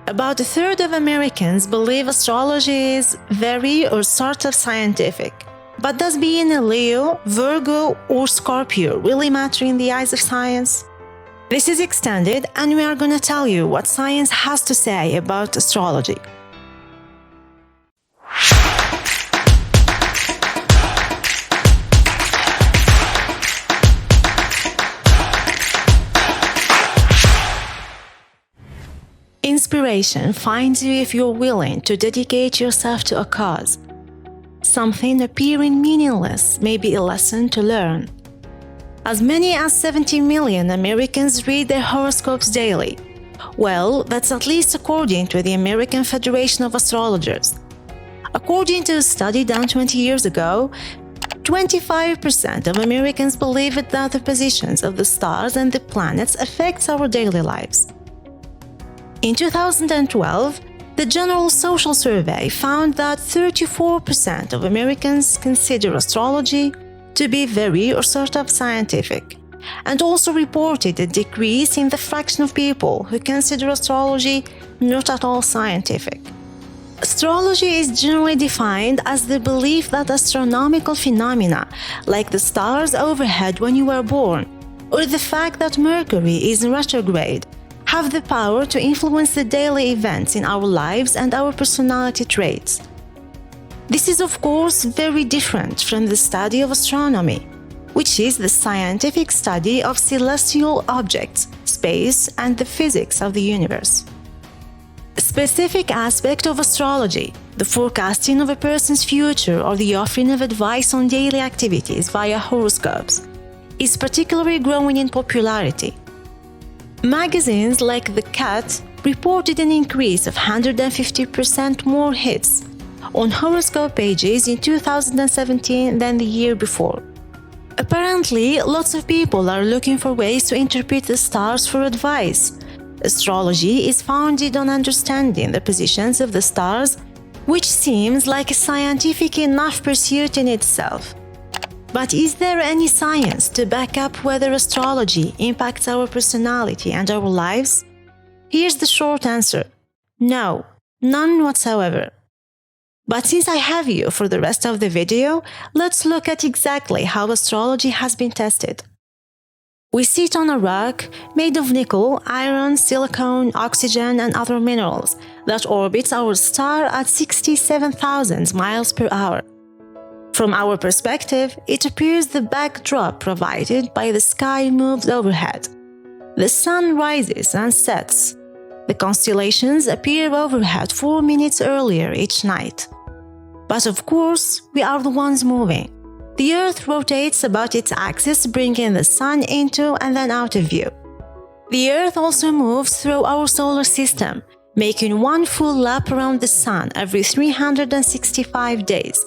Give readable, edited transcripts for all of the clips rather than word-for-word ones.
About a third of Americans believe astrology is very or sort of scientific. But does being a Leo, Virgo, or Scorpio really matter in the eyes of science? This is extended, and we are going to tell you what science has to say about astrology. Inspiration finds you if you're willing to dedicate yourself to a cause. Something appearing meaningless may be a lesson to learn. As many as 70 million Americans read their horoscopes daily. Well, that's at least according to the American Federation of Astrologers. According to a study done 20 years ago, 25% of Americans believe that the positions of the stars and the planets affect our daily lives. In 2012, the General Social Survey found that 34% of Americans consider astrology to be very or sort of scientific, and also reported a decrease in the fraction of people who consider astrology not at all scientific. Astrology is generally defined as the belief that astronomical phenomena, like the stars overhead when you were born, or the fact that Mercury is in retrograde, have the power to influence the daily events in our lives and our personality traits. This is, of course, very different from the study of astronomy, which is the scientific study of celestial objects, space, and the physics of the universe. A specific aspect of astrology, the forecasting of a person's future or the offering of advice on daily activities via horoscopes, is particularly growing in popularity. Magazines like The Cat reported an increase of 150% more hits on horoscope pages in 2017 than the year before. Apparently, lots of people are looking for ways to interpret the stars for advice. Astrology is founded on understanding the positions of the stars, which seems like a scientific enough pursuit in itself. But is there any science to back up whether astrology impacts our personality and our lives? Here's the short answer: no, none whatsoever. But since I have you for the rest of the video, let's look at exactly how astrology has been tested. We sit on a rock made of nickel, iron, silicon, oxygen, and other minerals that orbits our star at 67,000 miles per hour. From our perspective, it appears the backdrop provided by the sky moves overhead. The sun rises and sets. The constellations appear overhead 4 minutes earlier each night. But of course, we are the ones moving. The Earth rotates about its axis, bringing the sun into and then out of view. The Earth also moves through our solar system, making one full lap around the sun every 365 days.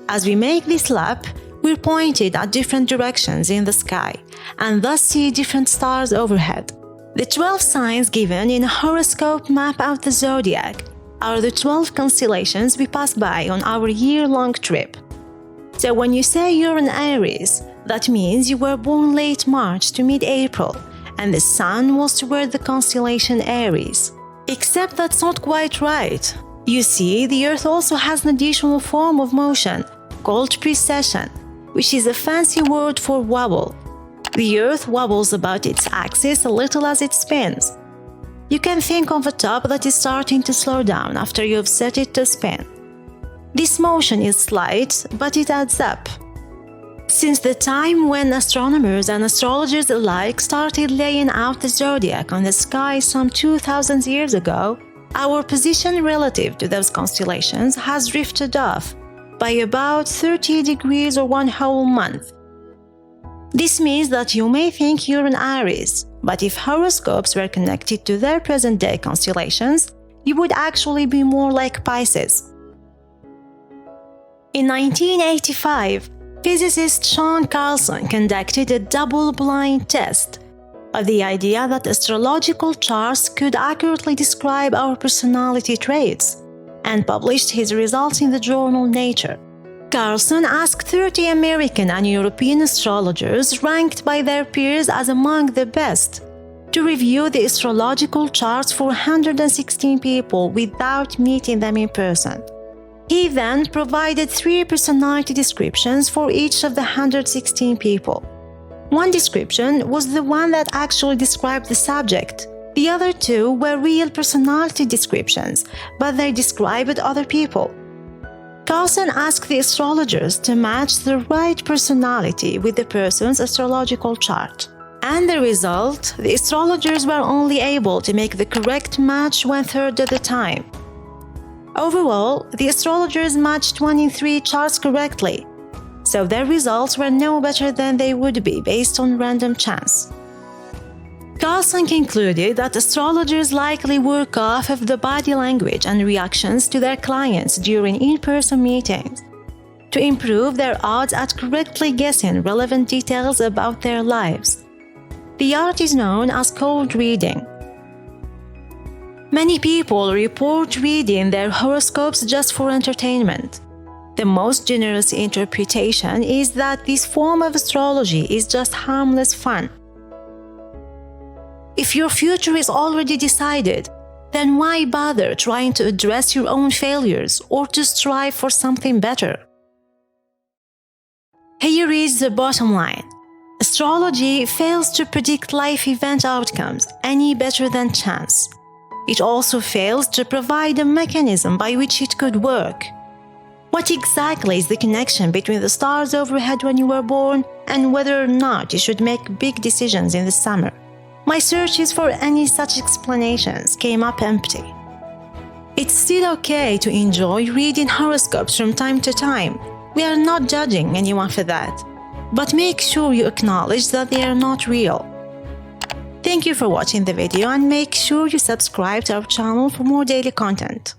As we make this lap, we're pointed at different directions in the sky, and thus see different stars overhead. The 12 signs given in a horoscope map out the zodiac are the 12 constellations we pass by on our year-long trip. So when you say you're an Aries, that means you were born late March to mid-April, and the sun was toward the constellation Aries. Except that's not quite right. You see, the Earth also has an additional form of motion, called precession, which is a fancy word for wobble. The Earth wobbles about its axis a little as it spins. You can think of a top that is starting to slow down after you've set it to spin. This motion is slight, but it adds up. Since the time when astronomers and astrologers alike started laying out the zodiac on the sky some 2,000 years ago, our position relative to those constellations has drifted off by about 30 degrees or one whole month. This means that you may think you're an Aries, but if horoscopes were connected to their present-day constellations, you would actually be more like Pisces. In 1985, physicist Sean Carlson conducted a double-blind test of the idea that astrological charts could accurately describe our personality traits, and published his results in the journal Nature. Carlson asked 30 American and European astrologers ranked by their peers as among the best to review the astrological charts for 116 people without meeting them in person. He then provided 3 personality descriptions for each of the 116 people. One description was the one that actually described the subject. The other 2 were real personality descriptions, but they described other people. Carlson asked the astrologers to match the right personality with the person's astrological chart. And the result, the astrologers were only able to make the correct match 1/3 of the time. Overall, the astrologers matched 1 in 3 charts correctly, so their results were no better than they would be based on random chance. Carlson concluded that astrologers likely work off of the body language and reactions to their clients during in-person meetings to improve their odds at correctly guessing relevant details about their lives. The art is known as cold reading. Many people report reading their horoscopes just for entertainment. The most generous interpretation is that this form of astrology is just harmless fun. If your future is already decided, then why bother trying to address your own failures or to strive for something better? Here is the bottom line. Astrology fails to predict life event outcomes any better than chance. It also fails to provide a mechanism by which it could work. What exactly is the connection between the stars overhead when you were born and whether or not you should make big decisions in the summer? My searches for any such explanations came up empty. It's still okay to enjoy reading horoscopes from time to time. We are not judging anyone for that. But make sure you acknowledge that they are not real. Thank you for watching the video and make sure you subscribe to our channel for more daily content.